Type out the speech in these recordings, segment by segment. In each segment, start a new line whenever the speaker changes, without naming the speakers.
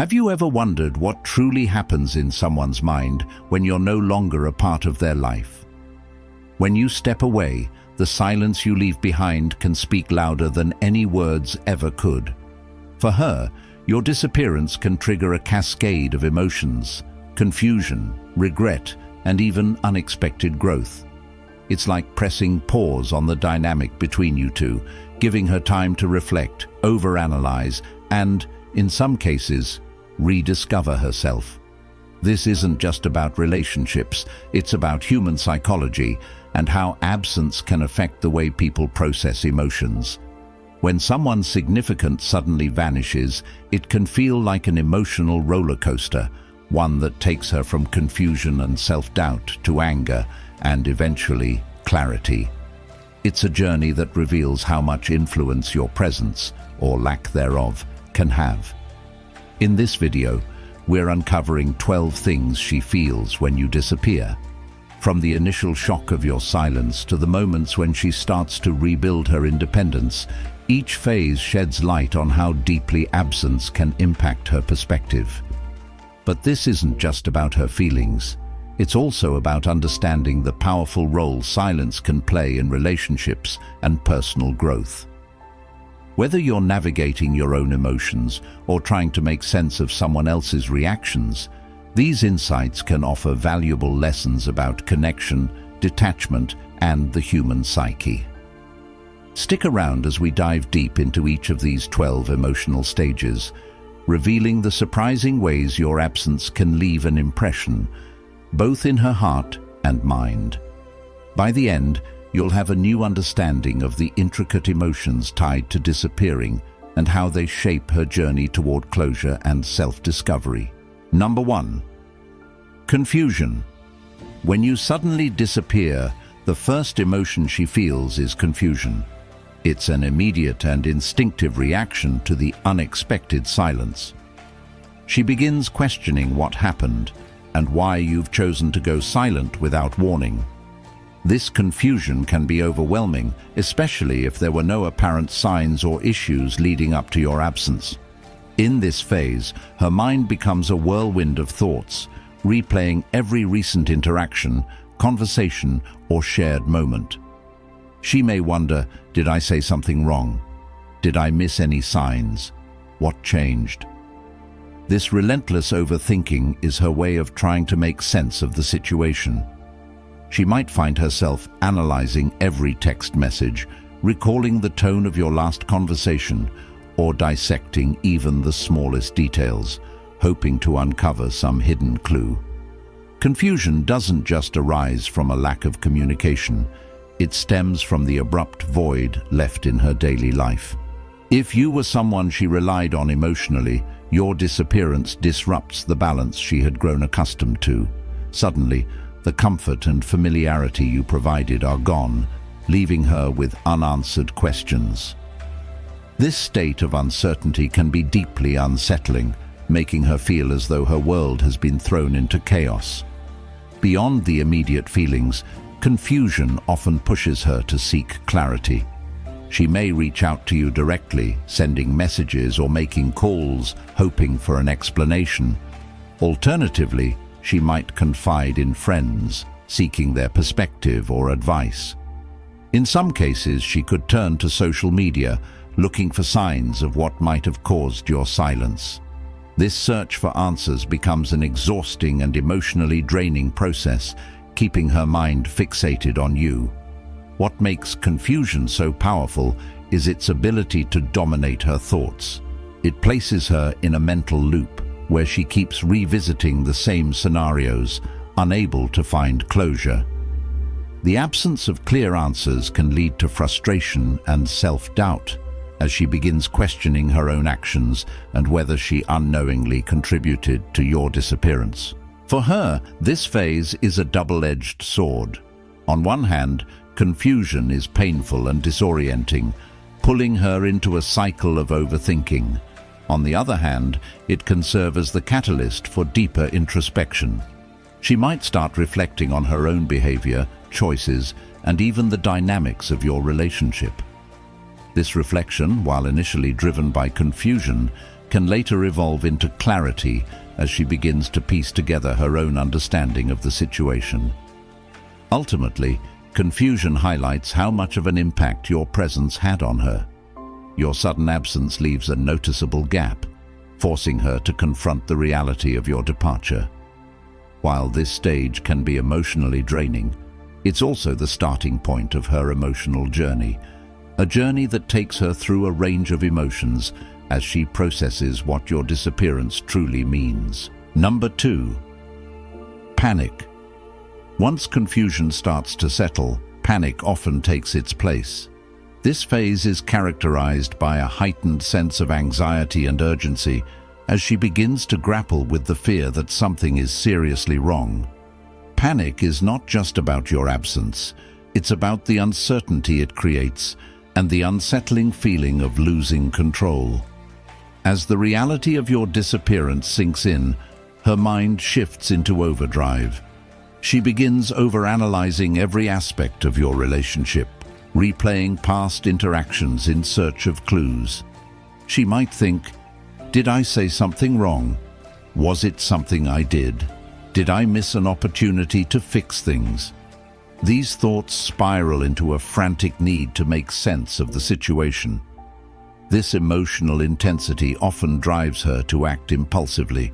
Have you ever wondered what truly happens in someone's mind when you're no longer a part of their life? When you step away, the silence you leave behind can speak louder than any words ever could. For her, your disappearance can trigger a cascade of emotions, confusion, regret, and even unexpected growth. It's like pressing pause on the dynamic between you two, giving her time to reflect, overanalyze, and, in some cases, rediscover herself. This isn't just about relationships, it's about human psychology and how absence can affect the way people process emotions. When someone significant suddenly vanishes, it can feel like an emotional roller coaster, one that takes her from confusion and self-doubt to anger and eventually clarity. It's a journey that reveals how much influence your presence, or lack thereof, can have. In this video, we're uncovering 12 things she feels when you disappear. From the initial shock of your silence to the moments when she starts to rebuild her independence, each phase sheds light on how deeply absence can impact her perspective. But this isn't just about her feelings. It's also about understanding the powerful role silence can play in relationships and personal growth. Whether you're navigating your own emotions or trying to make sense of someone else's reactions, these insights can offer valuable lessons about connection, detachment, and the human psyche. Stick around as we dive deep into each of these 12 emotional stages, revealing the surprising ways your absence can leave an impression, both in her heart and mind. By the end, you'll have a new understanding of the intricate emotions tied to disappearing and how they shape her journey toward closure and self-discovery. Number 1. Confusion. When you suddenly disappear, the first emotion she feels is confusion. It's an immediate and instinctive reaction to the unexpected silence. She begins questioning what happened and why you've chosen to go silent without warning. This confusion can be overwhelming, especially if there were no apparent signs or issues leading up to your absence. In this phase, her mind becomes a whirlwind of thoughts, replaying every recent interaction, conversation, or shared moment. She may wonder, did I say something wrong? Did I miss any signs? What changed? This relentless overthinking is her way of trying to make sense of the situation. She might find herself analyzing every text message, recalling the tone of your last conversation, or dissecting even the smallest details, hoping to uncover some hidden clue. Confusion doesn't just arise from a lack of communication. It stems from the abrupt void left in her daily life. If you were someone she relied on emotionally, your disappearance disrupts the balance she had grown accustomed to. Suddenly, the comfort and familiarity you provided are gone, leaving her with unanswered questions. This state of uncertainty can be deeply unsettling, making her feel as though her world has been thrown into chaos. Beyond the immediate feelings, confusion often pushes her to seek clarity. She may reach out to you directly, sending messages or making calls, hoping for an explanation. Alternatively, she might confide in friends, seeking their perspective or advice. In some cases, she could turn to social media, looking for signs of what might have caused your silence. This search for answers becomes an exhausting and emotionally draining process, keeping her mind fixated on you. What makes confusion so powerful is its ability to dominate her thoughts. It places her in a mental loop where she keeps revisiting the same scenarios, unable to find closure. The absence of clear answers can lead to frustration and self-doubt as she begins questioning her own actions and whether she unknowingly contributed to your disappearance. For her, this phase is a double-edged sword. On one hand, confusion is painful and disorienting, pulling her into a cycle of overthinking. On the other hand, it can serve as the catalyst for deeper introspection. She might start reflecting on her own behavior, choices, and even the dynamics of your relationship. This reflection, while initially driven by confusion, can later evolve into clarity as she begins to piece together her own understanding of the situation. Ultimately, confusion highlights how much of an impact your presence had on her. Your sudden absence leaves a noticeable gap, forcing her to confront the reality of your departure. While this stage can be emotionally draining, it's also the starting point of her emotional journey, a journey that takes her through a range of emotions as she processes what your disappearance truly means. Number 2. Panic. Once confusion starts to settle, panic often takes its place. This phase is characterized by a heightened sense of anxiety and urgency as she begins to grapple with the fear that something is seriously wrong. Panic is not just about your absence, it's about the uncertainty it creates and the unsettling feeling of losing control. As the reality of your disappearance sinks in, her mind shifts into overdrive. She begins overanalyzing every aspect of your relationship, replaying past interactions in search of clues. She might think, did I say something wrong? Was it something I did? Did I miss an opportunity to fix things? These thoughts spiral into a frantic need to make sense of the situation. This emotional intensity often drives her to act impulsively.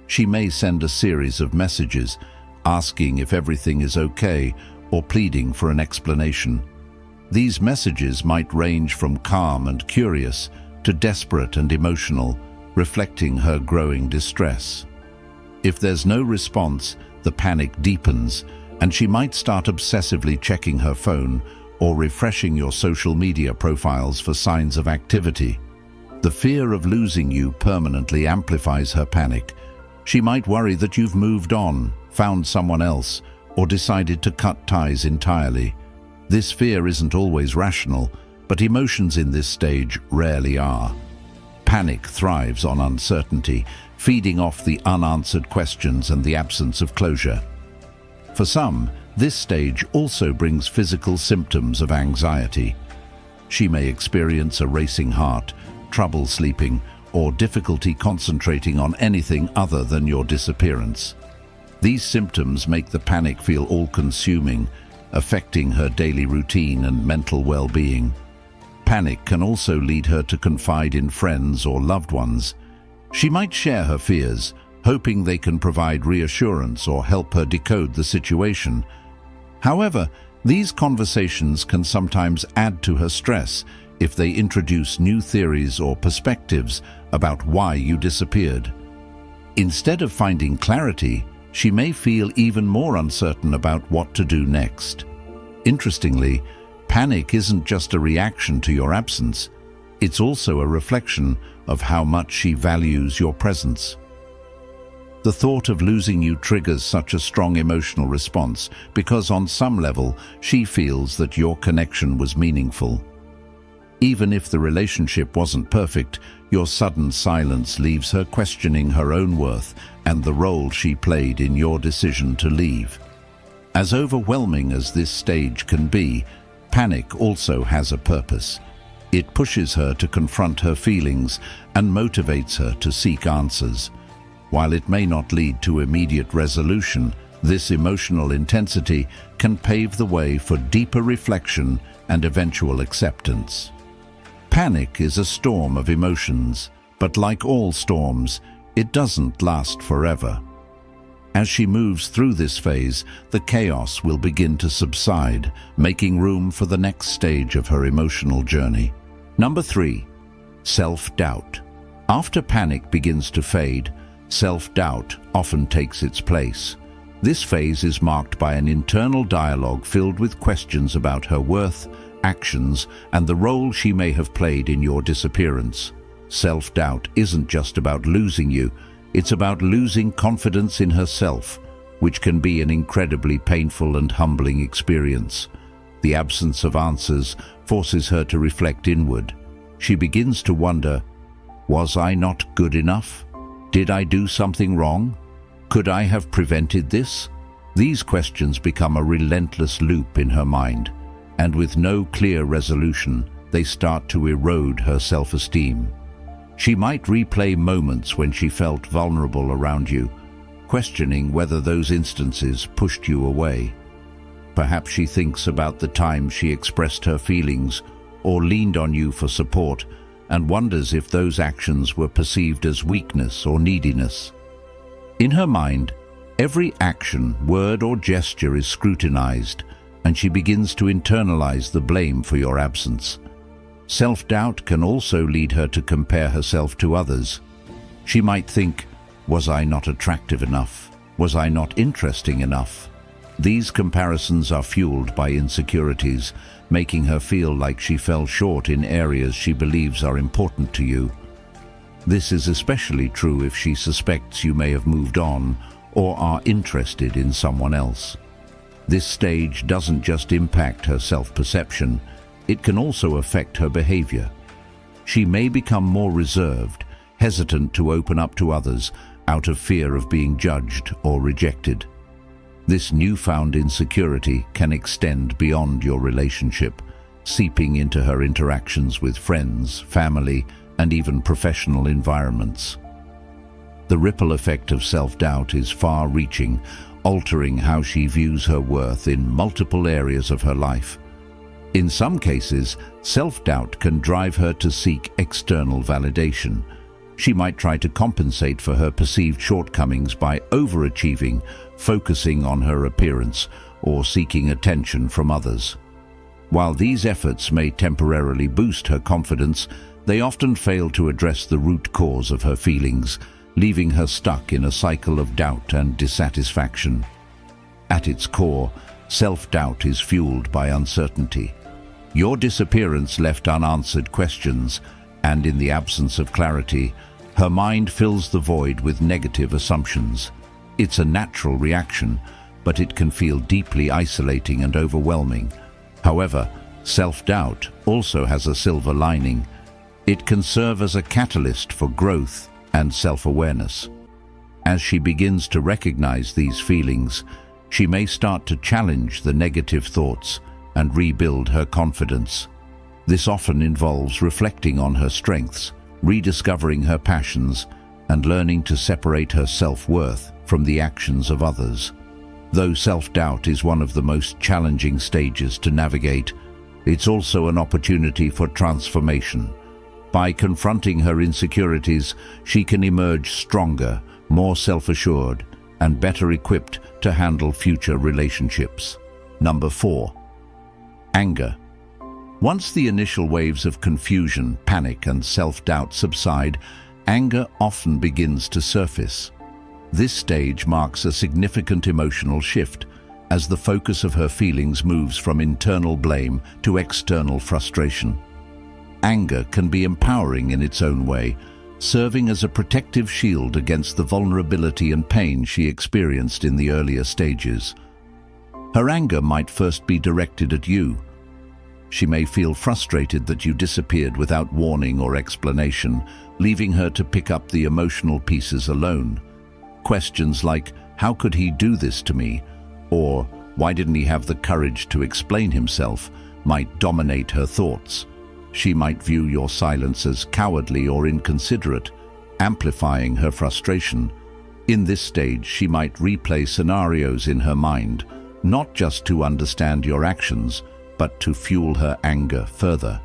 She may send a series of messages, asking if everything is okay or pleading for an explanation. These messages might range from calm and curious to desperate and emotional, reflecting her growing distress. If there's no response, the panic deepens, and she might start obsessively checking her phone or refreshing your social media profiles for signs of activity. The fear of losing you permanently amplifies her panic. She might worry that you've moved on, found someone else, or decided to cut ties entirely. This fear isn't always rational, but emotions in this stage rarely are. Panic thrives on uncertainty, feeding off the unanswered questions and the absence of closure. For some, this stage also brings physical symptoms of anxiety. She may experience a racing heart, trouble sleeping, or difficulty concentrating on anything other than your disappearance. These symptoms make the panic feel all-consuming, affecting her daily routine and mental well-being. Panic can also lead her to confide in friends or loved ones. She might share her fears, hoping they can provide reassurance or help her decode the situation. However, these conversations can sometimes add to her stress if they introduce new theories or perspectives about why you disappeared. Instead of finding clarity, she may feel even more uncertain about what to do next. Interestingly, panic isn't just a reaction to your absence, it's also a reflection of how much she values your presence. The thought of losing you triggers such a strong emotional response because on some level she feels that your connection was meaningful. Even if the relationship wasn't perfect, your sudden silence leaves her questioning her own worth and the role she played in your decision to leave. As overwhelming as this stage can be, panic also has a purpose. It pushes her to confront her feelings and motivates her to seek answers. While it may not lead to immediate resolution, this emotional intensity can pave the way for deeper reflection and eventual acceptance. Panic is a storm of emotions, but like all storms, it doesn't last forever. As she moves through this phase, the chaos will begin to subside, making room for the next stage of her emotional journey. Number 3. Self-doubt. After panic begins to fade, self-doubt often takes its place. This phase is marked by an internal dialogue filled with questions about her worth, actions, and the role she may have played in your disappearance. Self-doubt isn't just about losing you, it's about losing confidence in herself, which can be an incredibly painful and humbling experience. The absence of answers forces her to reflect inward. She begins to wonder, was I not good enough? Did I do something wrong? Could I have prevented this? These questions become a relentless loop in her mind, and with no clear resolution, they start to erode her self-esteem. She might replay moments when she felt vulnerable around you, questioning whether those instances pushed you away. Perhaps she thinks about the time she expressed her feelings or leaned on you for support and wonders if those actions were perceived as weakness or neediness. In her mind, every action, word or gesture is scrutinized, and she begins to internalize the blame for your absence. Self-doubt can also lead her to compare herself to others. She might think, "Was I not attractive enough? Was I not interesting enough?" These comparisons are fueled by insecurities, making her feel like she fell short in areas she believes are important to you. This is especially true if she suspects you may have moved on or are interested in someone else. This stage doesn't just impact her self-perception, it can also affect her behavior. She may become more reserved, hesitant to open up to others out of fear of being judged or rejected. This newfound insecurity can extend beyond your relationship, seeping into her interactions with friends, family, and even professional environments. The ripple effect of self-doubt is far-reaching, altering how she views her worth in multiple areas of her life. In some cases, self-doubt can drive her to seek external validation. She might try to compensate for her perceived shortcomings by overachieving, focusing on her appearance, or seeking attention from others. While these efforts may temporarily boost her confidence, they often fail to address the root cause of her feelings, leaving her stuck in a cycle of doubt and dissatisfaction. At its core, self-doubt is fueled by uncertainty. Your disappearance left unanswered questions, and in the absence of clarity, her mind fills the void with negative assumptions. It's a natural reaction, but it can feel deeply isolating and overwhelming. However, self-doubt also has a silver lining. It can serve as a catalyst for growth and self-awareness. As she begins to recognize these feelings, she may start to challenge the negative thoughts and rebuild her confidence. This often involves reflecting on her strengths, rediscovering her passions, and learning to separate her self-worth from the actions of others. Though self-doubt is one of the most challenging stages to navigate, it's also an opportunity for transformation. By confronting her insecurities, she can emerge stronger, more self-assured, and better equipped to handle future relationships. Number 4. Anger. Once the initial waves of confusion, panic, and self-doubt subside, anger often begins to surface. This stage marks a significant emotional shift, as the focus of her feelings moves from internal blame to external frustration. Anger can be empowering in its own way, serving as a protective shield against the vulnerability and pain she experienced in the earlier stages. Her anger might first be directed at you. She may feel frustrated that you disappeared without warning or explanation, leaving her to pick up the emotional pieces alone. Questions like, "How could he do this to me?" or "Why didn't he have the courage to explain himself?" might dominate her thoughts. She might view your silence as cowardly or inconsiderate, amplifying her frustration. In this stage, she might replay scenarios in her mind, not just to understand your actions, but to fuel her anger further.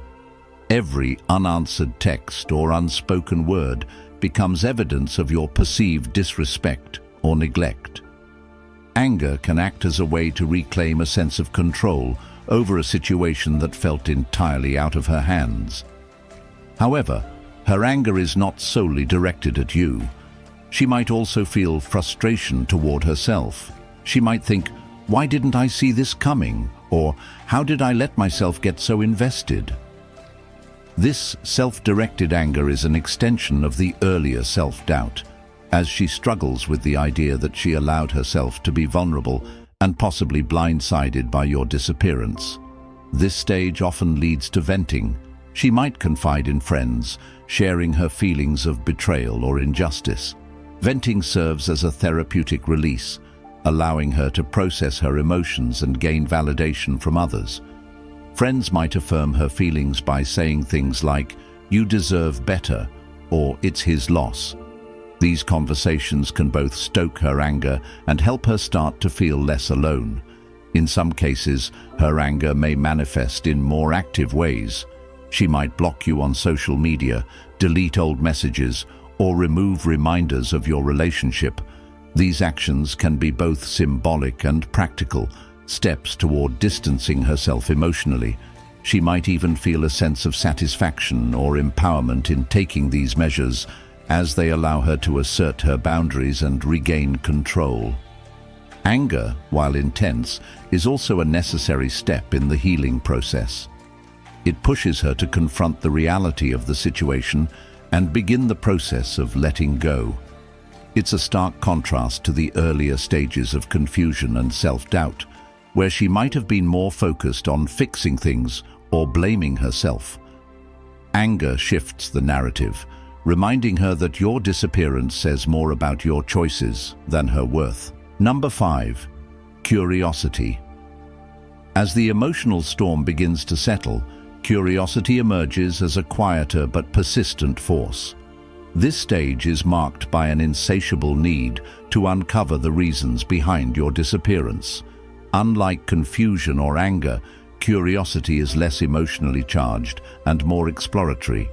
Every unanswered text or unspoken word becomes evidence of your perceived disrespect or neglect. Anger can act as a way to reclaim a sense of control over a situation that felt entirely out of her hands. However, her anger is not solely directed at you. She might also feel frustration toward herself. She might think, "Why didn't I see this coming?" or "How did I let myself get so invested?" This self-directed anger is an extension of the earlier self-doubt, as she struggles with the idea that she allowed herself to be vulnerable and possibly blindsided by your disappearance. This stage often leads to venting. She might confide in friends, sharing her feelings of betrayal or injustice. Venting serves as a therapeutic release, allowing her to process her emotions and gain validation from others. Friends might affirm her feelings by saying things like, "You deserve better," or "it's his loss." These conversations can both stoke her anger and help her start to feel less alone. In some cases, her anger may manifest in more active ways. She might block you on social media, delete old messages, or remove reminders of your relationship. These actions can be both symbolic and practical, steps toward distancing herself emotionally. She might even feel a sense of satisfaction or empowerment in taking these measures, as they allow her to assert her boundaries and regain control. Anger, while intense, is also a necessary step in the healing process. It pushes her to confront the reality of the situation and begin the process of letting go. It's a stark contrast to the earlier stages of confusion and self-doubt, where she might have been more focused on fixing things or blaming herself. Anger shifts the narrative, reminding her that your disappearance says more about your choices than her worth. Number 5. Curiosity. As the emotional storm begins to settle, curiosity emerges as a quieter but persistent force. This stage is marked by an insatiable need to uncover the reasons behind your disappearance. Unlike confusion or anger, curiosity is less emotionally charged and more exploratory.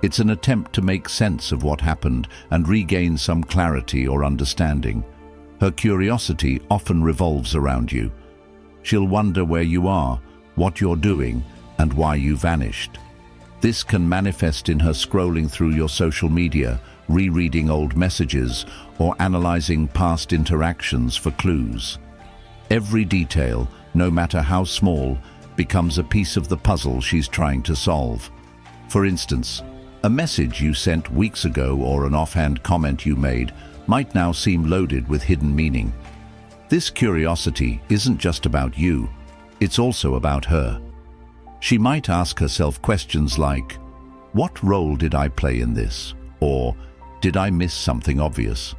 It's an attempt to make sense of what happened and regain some clarity or understanding. Her curiosity often revolves around you. She'll wonder where you are, what you're doing, and why you vanished. This can manifest in her scrolling through your social media, rereading old messages, or analyzing past interactions for clues. Every detail, no matter how small, becomes a piece of the puzzle she's trying to solve. For instance, a message you sent weeks ago or an offhand comment you made might now seem loaded with hidden meaning. This curiosity isn't just about you, it's also about her. She might ask herself questions like, "What role did I play in this?" Or, "Did I miss something obvious?"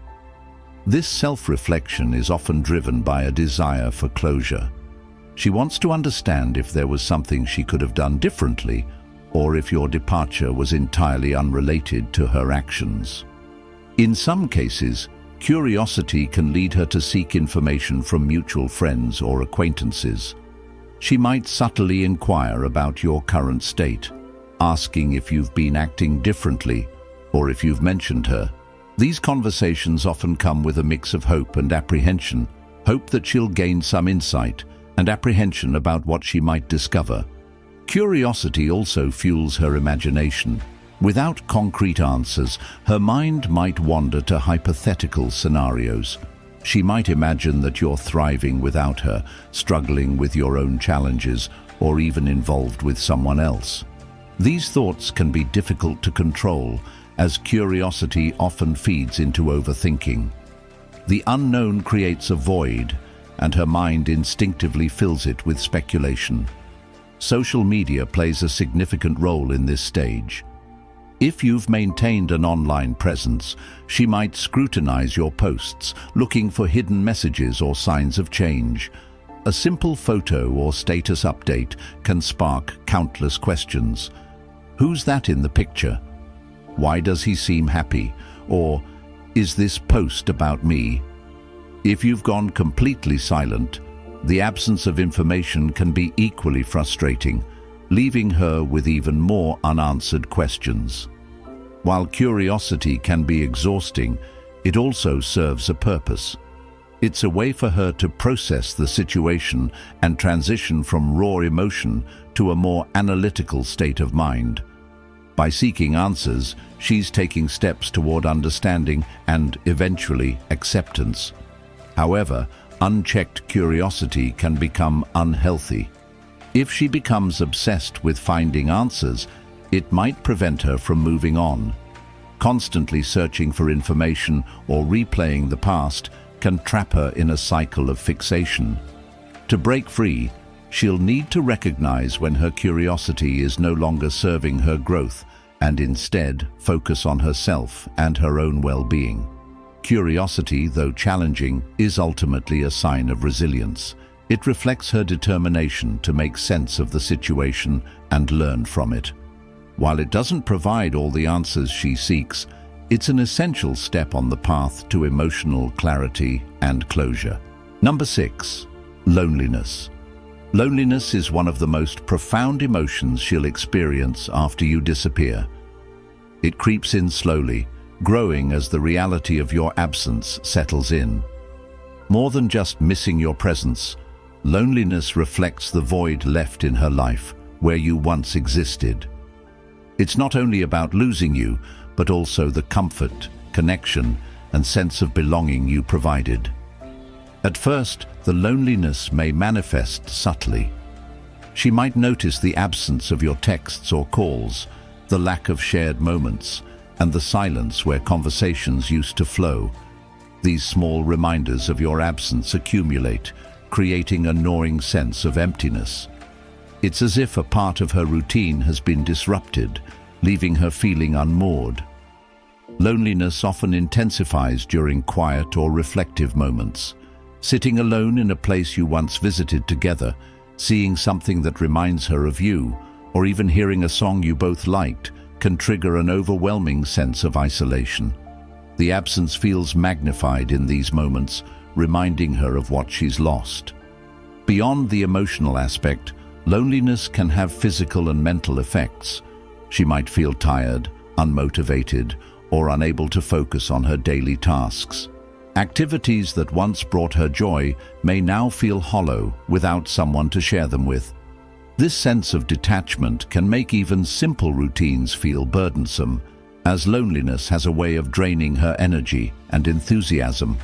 This self-reflection is often driven by a desire for closure. She wants to understand if there was something she could have done differently, or if your departure was entirely unrelated to her actions. In some cases, curiosity can lead her to seek information from mutual friends or acquaintances. She might subtly inquire about your current state, asking if you've been acting differently or if you've mentioned her. These conversations often come with a mix of hope and apprehension, hope that she'll gain some insight, and apprehension about what she might discover. Curiosity also fuels her imagination. Without concrete answers, her mind might wander to hypothetical scenarios. She might imagine that you're thriving without her, struggling with your own challenges, or even involved with someone else. These thoughts can be difficult to control, as curiosity often feeds into overthinking. The unknown creates a void, and her mind instinctively fills it with speculation. Social media plays a significant role in this stage. If you've maintained an online presence, she might scrutinize your posts, looking for hidden messages or signs of change. A simple photo or status update can spark countless questions. Who's that in the picture? Why does he seem happy? Or, is this post about me? If you've gone completely silent, the absence of information can be equally frustrating, leaving her with even more unanswered questions. While curiosity can be exhausting, it also serves a purpose. It's a way for her to process the situation and transition from raw emotion to a more analytical state of mind. By seeking answers, she's taking steps toward understanding and, eventually, acceptance. However, unchecked curiosity can become unhealthy. If she becomes obsessed with finding answers, it might prevent her from moving on. Constantly searching for information or replaying the past can trap her in a cycle of fixation. To break free, she'll need to recognize when her curiosity is no longer serving her growth and instead focus on herself and her own well-being. Curiosity, though challenging, is ultimately a sign of resilience. It reflects her determination to make sense of the situation and learn from it. While it doesn't provide all the answers she seeks, it's an essential step on the path to emotional clarity and closure. Number 6. Loneliness. Loneliness is one of the most profound emotions she'll experience after you disappear. It creeps in slowly, growing as the reality of your absence settles in. More than just missing your presence, loneliness reflects the void left in her life, where you once existed. It's not only about losing you, but also the comfort, connection, and sense of belonging you provided. At first, the loneliness may manifest subtly. She might notice the absence of your texts or calls, the lack of shared moments, and the silence where conversations used to flow. These small reminders of your absence accumulate, creating a gnawing sense of emptiness. It's as if a part of her routine has been disrupted, leaving her feeling unmoored. Loneliness often intensifies during quiet or reflective moments. Sitting alone in a place you once visited together, seeing something that reminds her of you, or even hearing a song you both liked, can trigger an overwhelming sense of isolation. The absence feels magnified in these moments, reminding her of what she's lost. Beyond the emotional aspect, loneliness can have physical and mental effects. She might feel tired, unmotivated, or unable to focus on her daily tasks. Activities that once brought her joy may now feel hollow without someone to share them with. This sense of detachment can make even simple routines feel burdensome, as loneliness has a way of draining her energy and enthusiasm.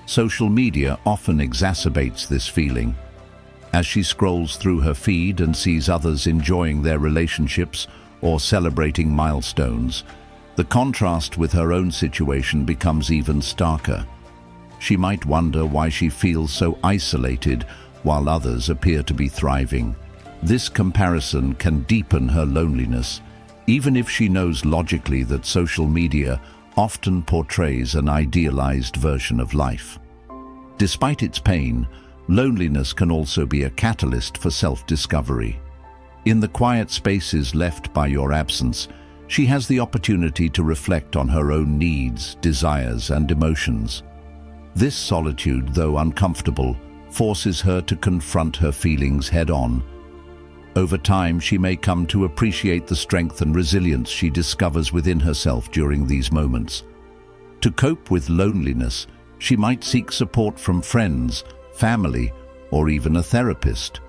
Social media often exacerbates this feeling. As she scrolls through her feed and sees others enjoying their relationships or celebrating milestones, the contrast with her own situation becomes even starker. She might wonder why she feels so isolated while others appear to be thriving. This comparison can deepen her loneliness, even if she knows logically that social media often portrays an idealized version of life. Despite its pain, loneliness can also be a catalyst for self-discovery. In the quiet spaces left by your absence, she has the opportunity to reflect on her own needs, desires, and emotions. This solitude, though uncomfortable, forces her to confront her feelings head-on. Over time, she may come to appreciate the strength and resilience she discovers within herself during these moments. To cope with loneliness, she might seek support from friends, family, or even a therapist.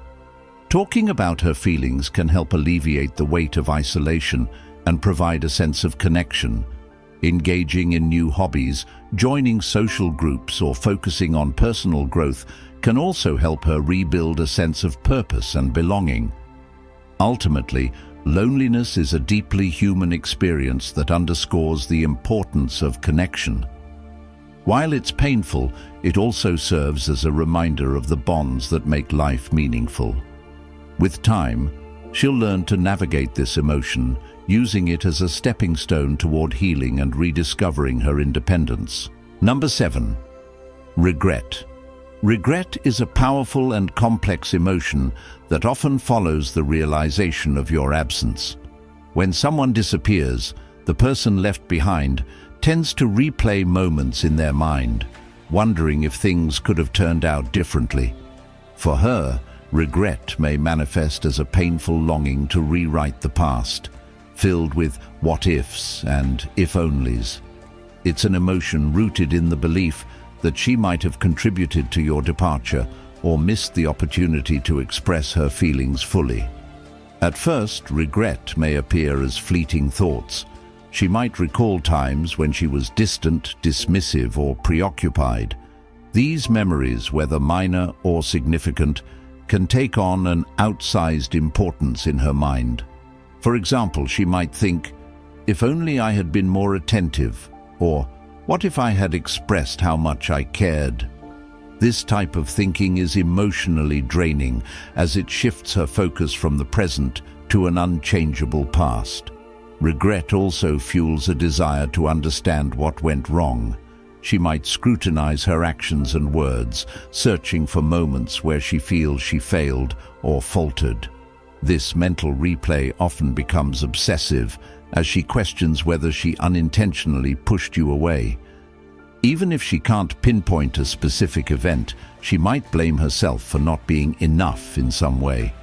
Talking about her feelings can help alleviate the weight of isolation and provide a sense of connection. Engaging in new hobbies, joining social groups, or focusing on personal growth can also help her rebuild a sense of purpose and belonging. Ultimately, loneliness is a deeply human experience that underscores the importance of connection. While it's painful, it also serves as a reminder of the bonds that make life meaningful. With time, she'll learn to navigate this emotion, using it as a stepping stone toward healing and rediscovering her independence. Number 7. Regret. Regret is a powerful and complex emotion that often follows the realization of your absence. When someone disappears, the person left behind tends to replay moments in their mind, wondering if things could have turned out differently. For her, regret may manifest as a painful longing to rewrite the past, filled with what-ifs and if-onlys. It's an emotion rooted in the belief that she might have contributed to your departure or missed the opportunity to express her feelings fully. At first, regret may appear as fleeting thoughts. She might recall times when she was distant, dismissive, or preoccupied. These memories, whether minor or significant, can take on an outsized importance in her mind. For example, she might think, "If only I had been more attentive," or "What if I had expressed how much I cared?" This type of thinking is emotionally draining, as it shifts her focus from the present to an unchangeable past. Regret also fuels a desire to understand what went wrong. She might scrutinize her actions and words, searching for moments where she feels she failed or faltered. This mental replay often becomes obsessive as she questions whether she unintentionally pushed you away. Even if she can't pinpoint a specific event, she might blame herself for not being enough in some way.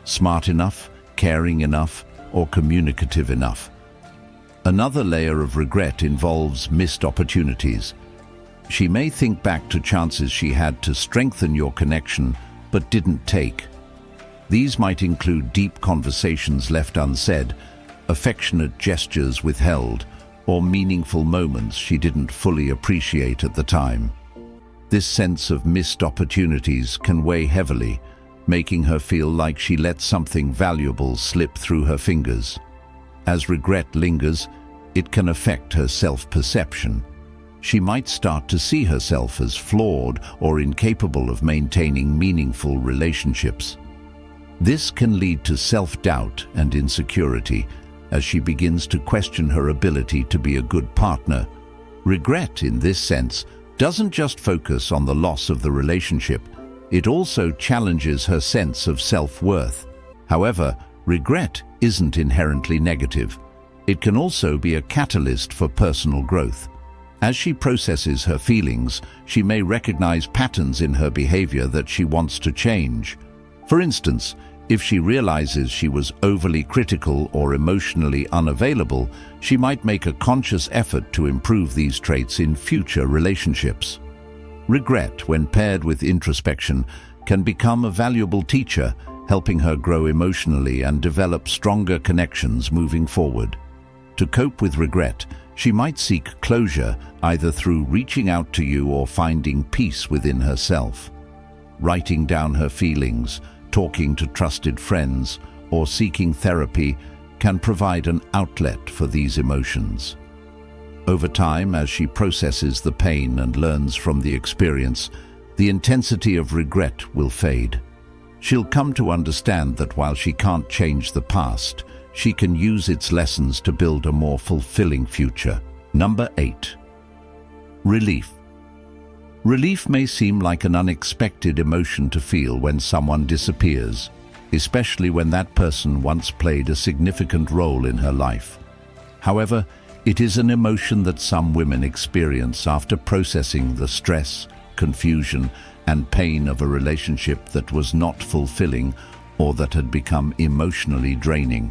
Smart enough, caring enough, or communicative enough. Another layer of regret involves missed opportunities. She may think back to chances she had to strengthen your connection but didn't take. These might include deep conversations left unsaid, affectionate gestures withheld, or meaningful moments she didn't fully appreciate at the time. This sense of missed opportunities can weigh heavily, making her feel like she let something valuable slip through her fingers. As regret lingers, it can affect her self-perception. She might start to see herself as flawed or incapable of maintaining meaningful relationships. This can lead to self-doubt and insecurity as she begins to question her ability to be a good partner. Regret, in this sense, doesn't just focus on the loss of the relationship, it also challenges her sense of self-worth. However, regret isn't inherently negative. It can also be a catalyst for personal growth. As she processes her feelings, she may recognize patterns in her behavior that she wants to change. For instance, if she realizes she was overly critical or emotionally unavailable, she might make a conscious effort to improve these traits in future relationships. Regret, when paired with introspection, can become a valuable teacher, helping her grow emotionally and develop stronger connections moving forward. To cope with regret, she might seek closure either through reaching out to you or finding peace within herself. Writing down her feelings, talking to trusted friends, or seeking therapy can provide an outlet for these emotions. Over time, as she processes the pain and learns from the experience, the intensity of regret will fade. She'll come to understand that while she can't change the past, she can use its lessons to build a more fulfilling future. Number 8. Relief. Relief may seem like an unexpected emotion to feel when someone disappears, especially when that person once played a significant role in her life. However, it is an emotion that some women experience after processing the stress, confusion, and pain of a relationship that was not fulfilling or that had become emotionally draining.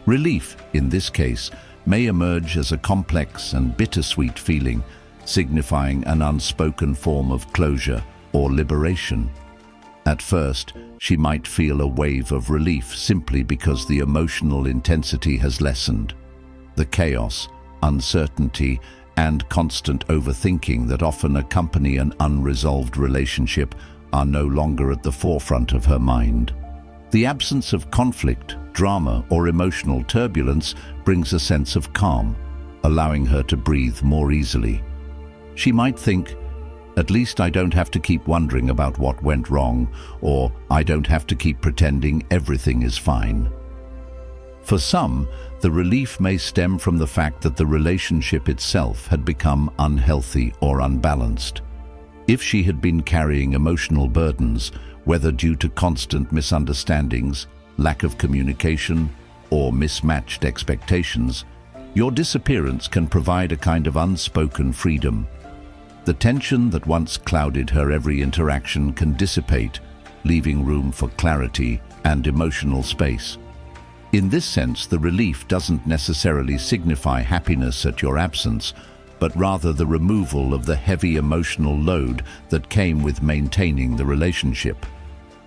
Relief, in this case, may emerge as a complex and bittersweet feeling, signifying an unspoken form of closure or liberation. At first, she might feel a wave of relief simply because the emotional intensity has lessened. The chaos, uncertainty, and constant overthinking that often accompany an unresolved relationship are no longer at the forefront of her mind. The absence of conflict, drama, or emotional turbulence brings a sense of calm, allowing her to breathe more easily. She might think, "At least I don't have to keep wondering about what went wrong," or "I don't have to keep pretending everything is fine." For some, the relief may stem from the fact that the relationship itself had become unhealthy or unbalanced. If she had been carrying emotional burdens, whether due to constant misunderstandings, lack of communication, or mismatched expectations, your disappearance can provide a kind of unspoken freedom. The tension that once clouded her every interaction can dissipate, leaving room for clarity and emotional space. In this sense, the relief doesn't necessarily signify happiness at your absence, but rather the removal of the heavy emotional load that came with maintaining the relationship.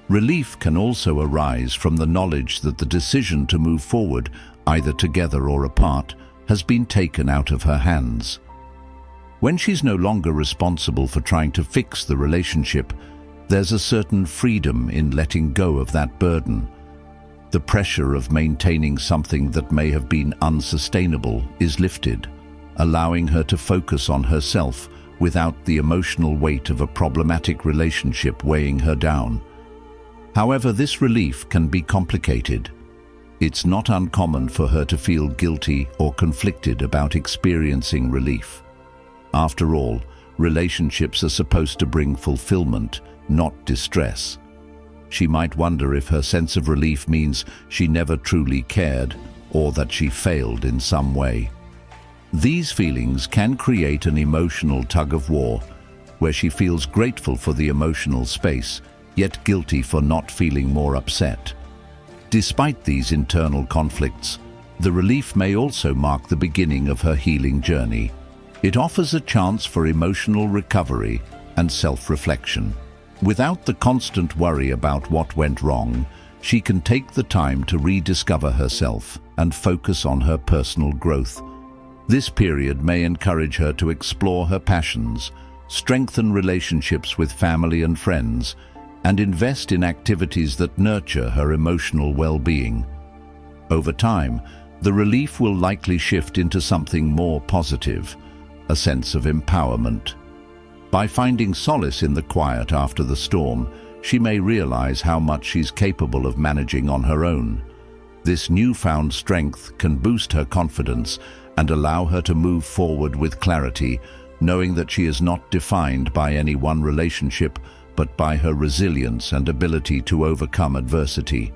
Relief can also arise from the knowledge that the decision to move forward, either together or apart, has been taken out of her hands. When she's no longer responsible for trying to fix the relationship, there's a certain freedom in letting go of that burden. The pressure of maintaining something that may have been unsustainable is lifted, allowing her to focus on herself without the emotional weight of a problematic relationship weighing her down. However, this relief can be complicated. It's not uncommon for her to feel guilty or conflicted about experiencing relief. After all, relationships are supposed to bring fulfillment, not distress. She might wonder if her sense of relief means she never truly cared or that she failed in some way. These feelings can create an emotional tug-of-war where she feels grateful for the emotional space, yet guilty for not feeling more upset. Despite these internal conflicts, the relief may also mark the beginning of her healing journey. It offers a chance for emotional recovery and self-reflection. Without the constant worry about what went wrong, she can take the time to rediscover herself and focus on her personal growth. This period may encourage her to explore her passions, strengthen relationships with family and friends, and invest in activities that nurture her emotional well-being. Over time, the relief will likely shift into something more positive, a sense of empowerment. By finding solace in the quiet after the storm, she may realize how much she's capable of managing on her own. This newfound strength can boost her confidence and allow her to move forward with clarity, knowing that she is not defined by any one relationship, but by her resilience and ability to overcome adversity.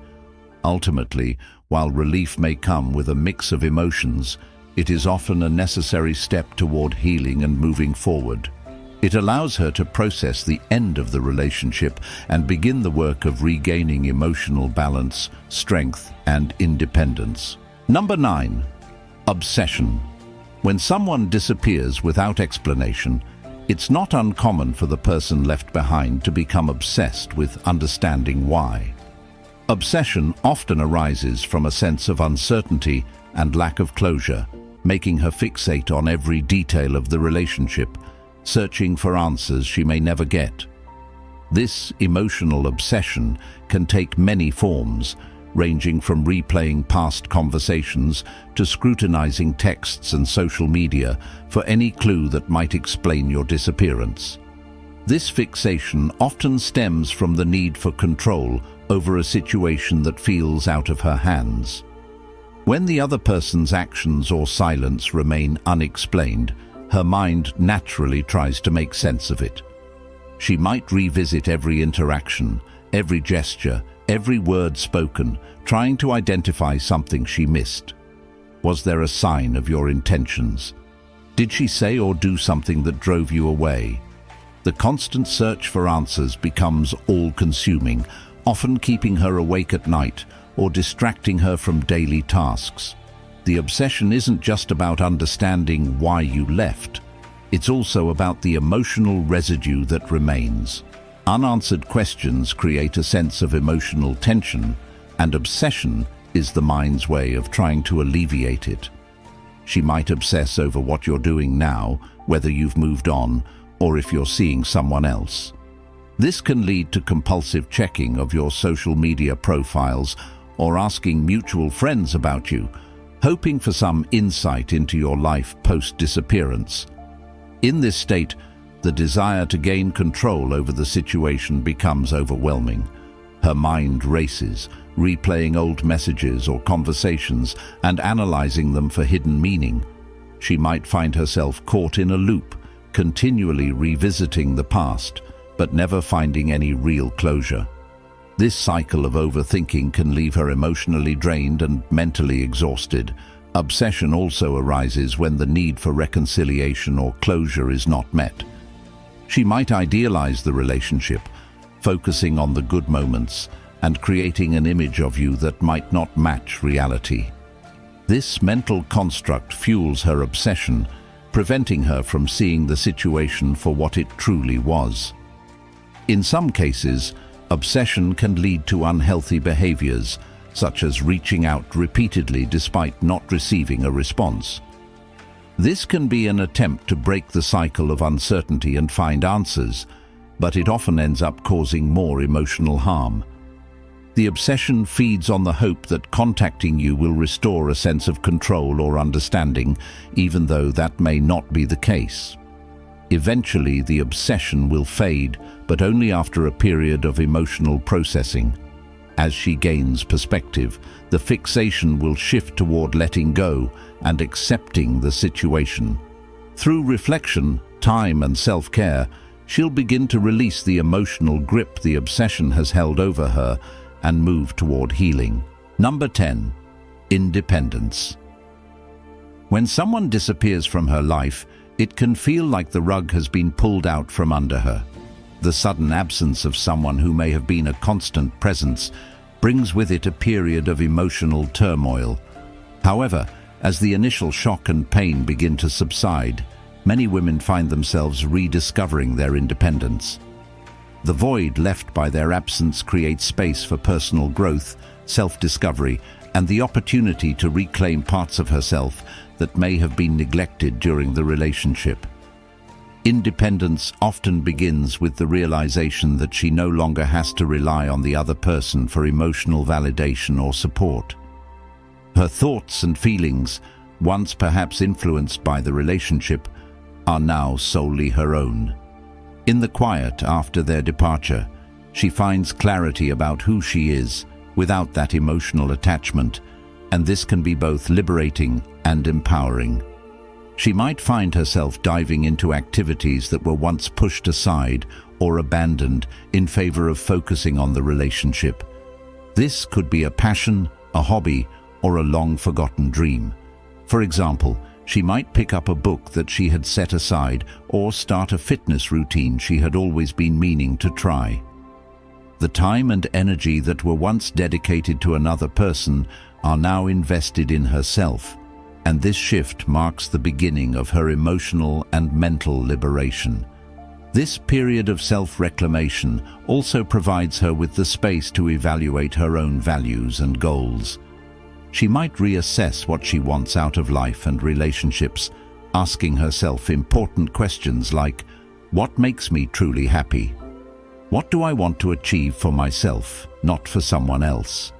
Ultimately, while relief may come with a mix of emotions, it is often a necessary step toward healing and moving forward. It allows her to process the end of the relationship and begin the work of regaining emotional balance, strength, and independence. Number 9. Obsession. When someone disappears without explanation, it's not uncommon for the person left behind to become obsessed with understanding why. Obsession often arises from a sense of uncertainty and lack of closure, making her fixate on every detail of the relationship, searching for answers she may never get. This emotional obsession can take many forms, ranging from replaying past conversations to scrutinizing texts and social media for any clue that might explain your disappearance. This fixation often stems from the need for control over a situation that feels out of her hands. When the other person's actions or silence remain unexplained, her mind naturally tries to make sense of it. She might revisit every interaction, every gesture, every word spoken, trying to identify something she missed. Was there a sign of your intentions? Did she say or do something that drove you away? The constant search for answers becomes all-consuming, often keeping her awake at night or distracting her from daily tasks. The obsession isn't just about understanding why you left. It's also about the emotional residue that remains. Unanswered questions create a sense of emotional tension, and obsession is the mind's way of trying to alleviate it. She might obsess over what you're doing now, whether you've moved on, or if you're seeing someone else. This can lead to compulsive checking of your social media profiles or asking mutual friends about you, hoping for some insight into your life post-disappearance. In this state, the desire to gain control over the situation becomes overwhelming. Her mind races, replaying old messages or conversations and analyzing them for hidden meaning. She might find herself caught in a loop, continually revisiting the past, but never finding any real closure. This cycle of overthinking can leave her emotionally drained and mentally exhausted. Obsession also arises when the need for reconciliation or closure is not met. She might idealize the relationship, focusing on the good moments and creating an image of you that might not match reality. This mental construct fuels her obsession, preventing her from seeing the situation for what it truly was. In some cases, obsession can lead to unhealthy behaviors, such as reaching out repeatedly despite not receiving a response. This can be an attempt to break the cycle of uncertainty and find answers, but it often ends up causing more emotional harm. The obsession feeds on the hope that contacting you will restore a sense of control or understanding, even though that may not be the case. Eventually, the obsession will fade, but only after a period of emotional processing. As she gains perspective, the fixation will shift toward letting go and accepting the situation. Through reflection, time, and self-care, she'll begin to release the emotional grip the obsession has held over her and move toward healing. Number 10. Independence. When someone disappears from her life, it can feel like the rug has been pulled out from under her. The sudden absence of someone who may have been a constant presence brings with it a period of emotional turmoil. However, as the initial shock and pain begin to subside, many women find themselves rediscovering their independence. The void left by their absence creates space for personal growth, self-discovery, and the opportunity to reclaim parts of herself that may have been neglected during the relationship. Independence often begins with the realization that she no longer has to rely on the other person for emotional validation or support. Her thoughts and feelings, once perhaps influenced by the relationship, are now solely her own. In the quiet after their departure, she finds clarity about who she is without that emotional attachment, and this can be both liberating and empowering. She might find herself diving into activities that were once pushed aside or abandoned in favor of focusing on the relationship. This could be a passion, a hobby, or a long-forgotten dream. For example, she might pick up a book that she had set aside or start a fitness routine she had always been meaning to try. The time and energy that were once dedicated to another person are now invested in herself, and this shift marks the beginning of her emotional and mental liberation. This period of self-reclamation also provides her with the space to evaluate her own values and goals. She might reassess what she wants out of life and relationships, asking herself important questions like, what makes me truly happy? What do I want to achieve for myself, not for someone else?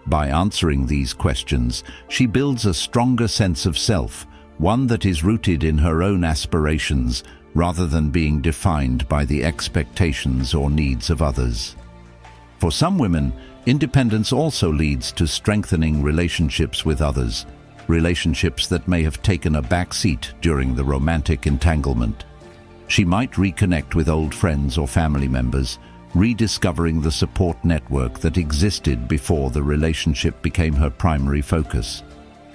By answering these questions, she builds a stronger sense of self, one that is rooted in her own aspirations rather than being defined by the expectations or needs of others. For some women, independence also leads to strengthening relationships with others, relationships that may have taken a back seat during the romantic entanglement. She might reconnect with old friends or family members, rediscovering the support network that existed before the relationship became her primary focus.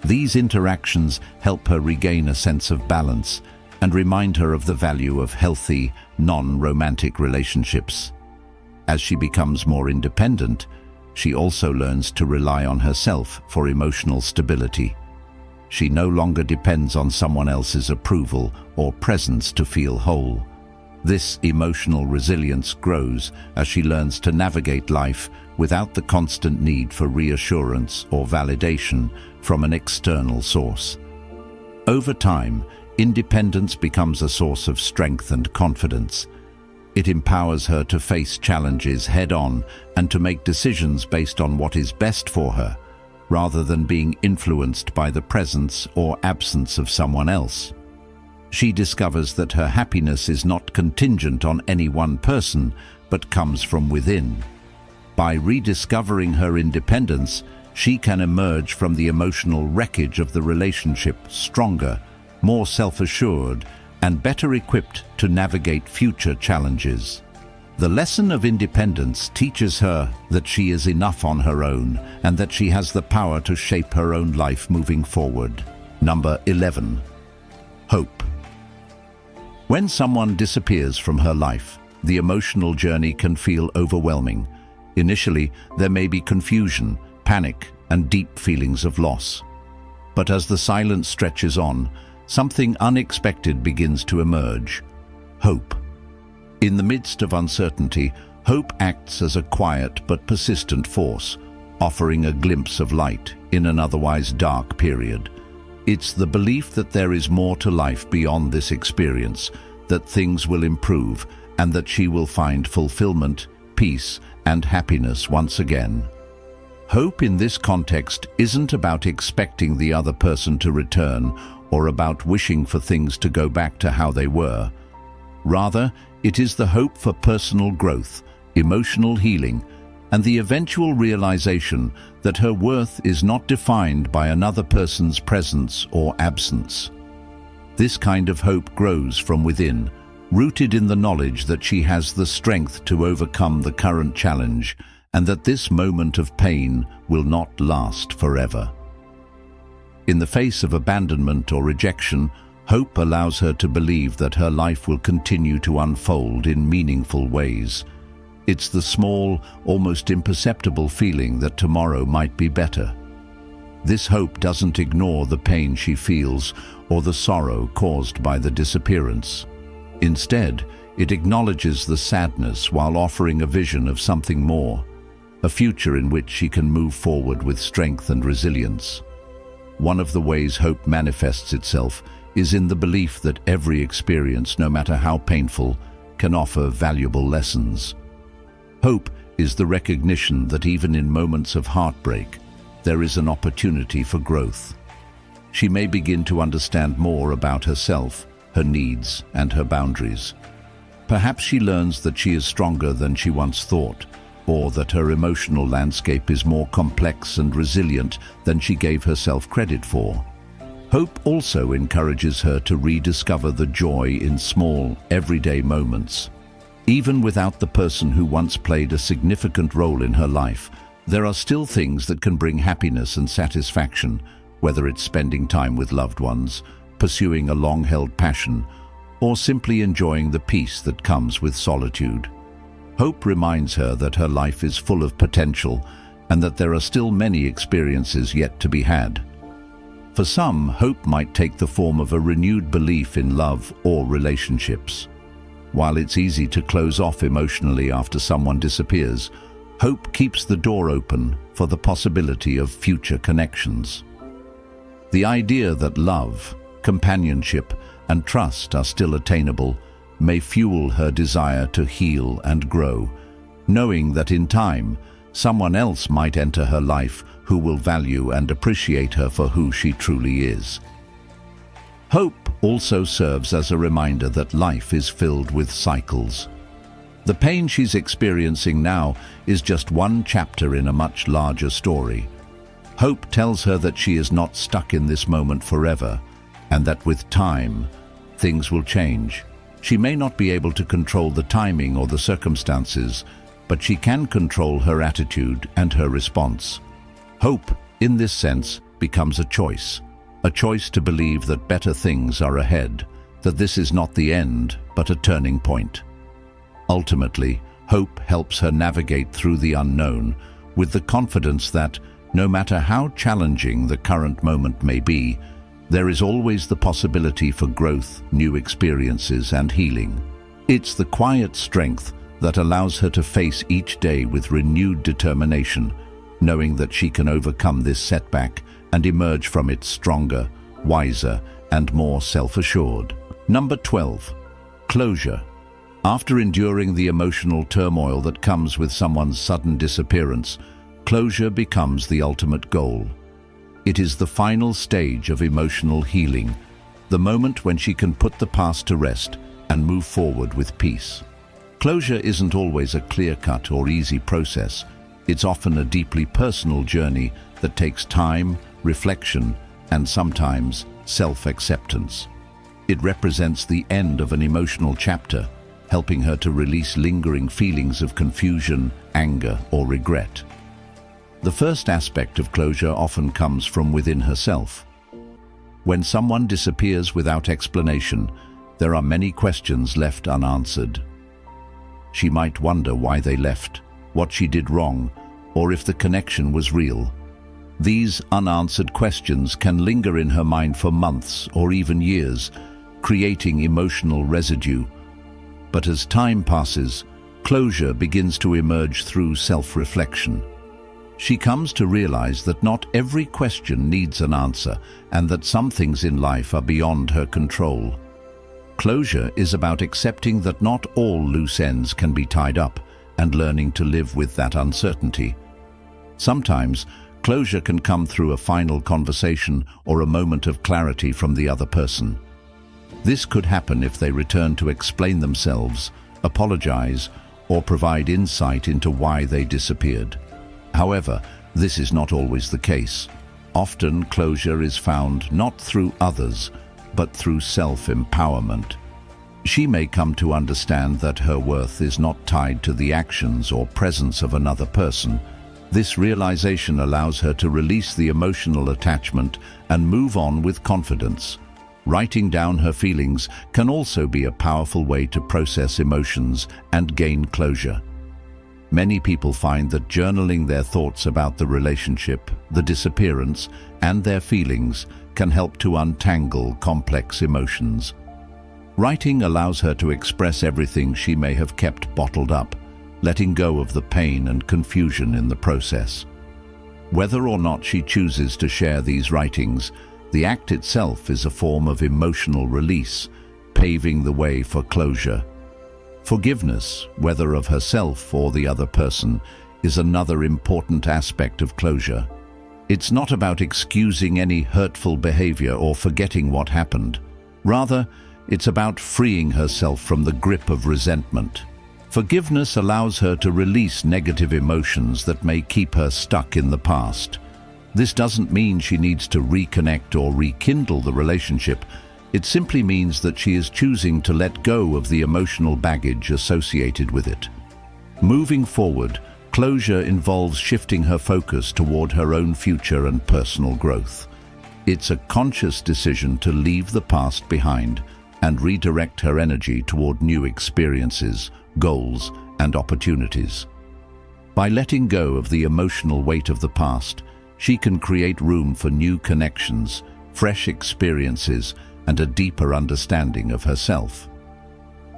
These interactions help her regain a sense of balance and remind her of the value of healthy, non-romantic relationships. As she becomes more independent, she also learns to rely on herself for emotional stability. She no longer depends on someone else's approval or presence to feel whole. This emotional resilience grows as she learns to navigate life without the constant need for reassurance or validation from an external source. Over time, independence becomes a source of strength and confidence. It empowers her to face challenges head-on and to make decisions based on what is best for her, rather than being influenced by the presence or absence of someone else. She discovers that her happiness is not contingent on any one person, but comes from within. By rediscovering her independence, she can emerge from the emotional wreckage of the relationship stronger, more self-assured, and better equipped to navigate future challenges. The lesson of independence teaches her that she is enough on her own and that she has the power to shape her own life moving forward. Number 11. Hope. When someone disappears from her life, the emotional journey can feel overwhelming. Initially, there may be confusion, panic, and deep feelings of loss. But as the silence stretches on, something unexpected begins to emerge: hope. In the midst of uncertainty, hope acts as a quiet but persistent force, offering a glimpse of light in an otherwise dark period. It's the belief that there is more to life beyond this experience, that things will improve, and that she will find fulfillment, peace, and happiness once again. Hope in this context isn't about expecting the other person to return or about wishing for things to go back to how they were. Rather, it is the hope for personal growth, emotional healing, and the eventual realization that her worth is not defined by another person's presence or absence. This kind of hope grows from within, rooted in the knowledge that she has the strength to overcome the current challenge and that this moment of pain will not last forever. In the face of abandonment or rejection, hope allows her to believe that her life will continue to unfold in meaningful ways. It's the small, almost imperceptible feeling that tomorrow might be better. This hope doesn't ignore the pain she feels or the sorrow caused by the disappearance. Instead, it acknowledges the sadness while offering a vision of something more, a future in which she can move forward with strength and resilience. One of the ways hope manifests itself is in the belief that every experience, no matter how painful, can offer valuable lessons. Hope is the recognition that even in moments of heartbreak, there is an opportunity for growth. She may begin to understand more about herself, her needs, and her boundaries. Perhaps she learns that she is stronger than she once thought, or that her emotional landscape is more complex and resilient than she gave herself credit for. Hope also encourages her to rediscover the joy in small, everyday moments. Even without the person who once played a significant role in her life, there are still things that can bring happiness and satisfaction, whether it's spending time with loved ones, pursuing a long-held passion, or simply enjoying the peace that comes with solitude. Hope reminds her that her life is full of potential and that there are still many experiences yet to be had. For some, hope might take the form of a renewed belief in love or relationships. While it's easy to close off emotionally after someone disappears, hope keeps the door open for the possibility of future connections. The idea that love, companionship, and trust are still attainable may fuel her desire to heal and grow, knowing that in time, someone else might enter her life who will value and appreciate her for who she truly is. Hope also serves as a reminder that life is filled with cycles. The pain she's experiencing now is just one chapter in a much larger story. Hope tells her that she is not stuck in this moment forever, and that with time, things will change. She may not be able to control the timing or the circumstances, but she can control her attitude and her response. Hope, in this sense, becomes a choice to believe that better things are ahead, that this is not the end, but a turning point. Ultimately, hope helps her navigate through the unknown with the confidence that, no matter how challenging the current moment may be, there is always the possibility for growth, new experiences, and healing. It's the quiet strength that allows her to face each day with renewed determination, knowing that she can overcome this setback and emerge from it stronger, wiser, and more self-assured. Number 12. Closure. After enduring the emotional turmoil that comes with someone's sudden disappearance, closure becomes the ultimate goal. It is the final stage of emotional healing, the moment when she can put the past to rest and move forward with peace. Closure isn't always a clear-cut or easy process. It's often a deeply personal journey that takes time, reflection, and sometimes self-acceptance. It represents the end of an emotional chapter, helping her to release lingering feelings of confusion, anger, or regret. The first aspect of closure often comes from within herself. When someone disappears without explanation, there are many questions left unanswered. She might wonder why they left, what she did wrong, or if the connection was real. These unanswered questions can linger in her mind for months or even years, creating emotional residue. But as time passes, closure begins to emerge through self-reflection. She comes to realize that not every question needs an answer and that some things in life are beyond her control. Closure is about accepting that not all loose ends can be tied up and learning to live with that uncertainty. Sometimes, closure can come through a final conversation or a moment of clarity from the other person. This could happen if they return to explain themselves, apologize, or provide insight into why they disappeared. However, this is not always the case. Often, closure is found not through others, but through self-empowerment. She may come to understand that her worth is not tied to the actions or presence of another person. This realization allows her to release the emotional attachment and move on with confidence. Writing down her feelings can also be a powerful way to process emotions and gain closure. Many people find that journaling their thoughts about the relationship, the disappearance, and their feelings can help to untangle complex emotions. Writing allows her to express everything she may have kept bottled up, letting go of the pain and confusion in the process. Whether or not she chooses to share these writings, the act itself is a form of emotional release, paving the way for closure. Forgiveness, whether of herself or the other person, is another important aspect of closure. It's not about excusing any hurtful behavior or forgetting what happened. Rather, it's about freeing herself from the grip of resentment. Forgiveness allows her to release negative emotions that may keep her stuck in the past. This doesn't mean she needs to reconnect or rekindle the relationship. It simply means that she is choosing to let go of the emotional baggage associated with it. Moving forward, closure involves shifting her focus toward her own future and personal growth. It's a conscious decision to leave the past behind and redirect her energy toward new experiences, goals, and opportunities. By letting go of the emotional weight of the past, she can create room for new connections, fresh experiences, and a deeper understanding of herself.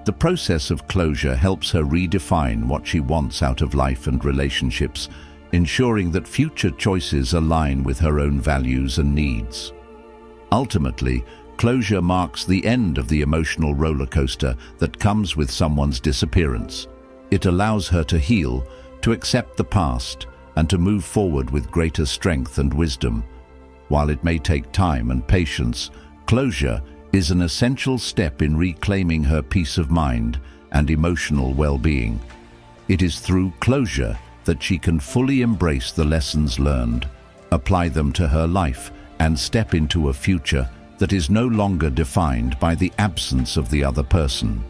The process of closure helps her redefine what she wants out of life and relationships, ensuring that future choices align with her own values and needs. Ultimately, closure marks the end of the emotional roller coaster that comes with someone's disappearance. It allows her to heal, to accept the past, and to move forward with greater strength and wisdom. While it may take time and patience, closure is an essential step in reclaiming her peace of mind and emotional well-being. It is through closure that she can fully embrace the lessons learned, apply them to her life, and step into a future that is no longer defined by the absence of the other person.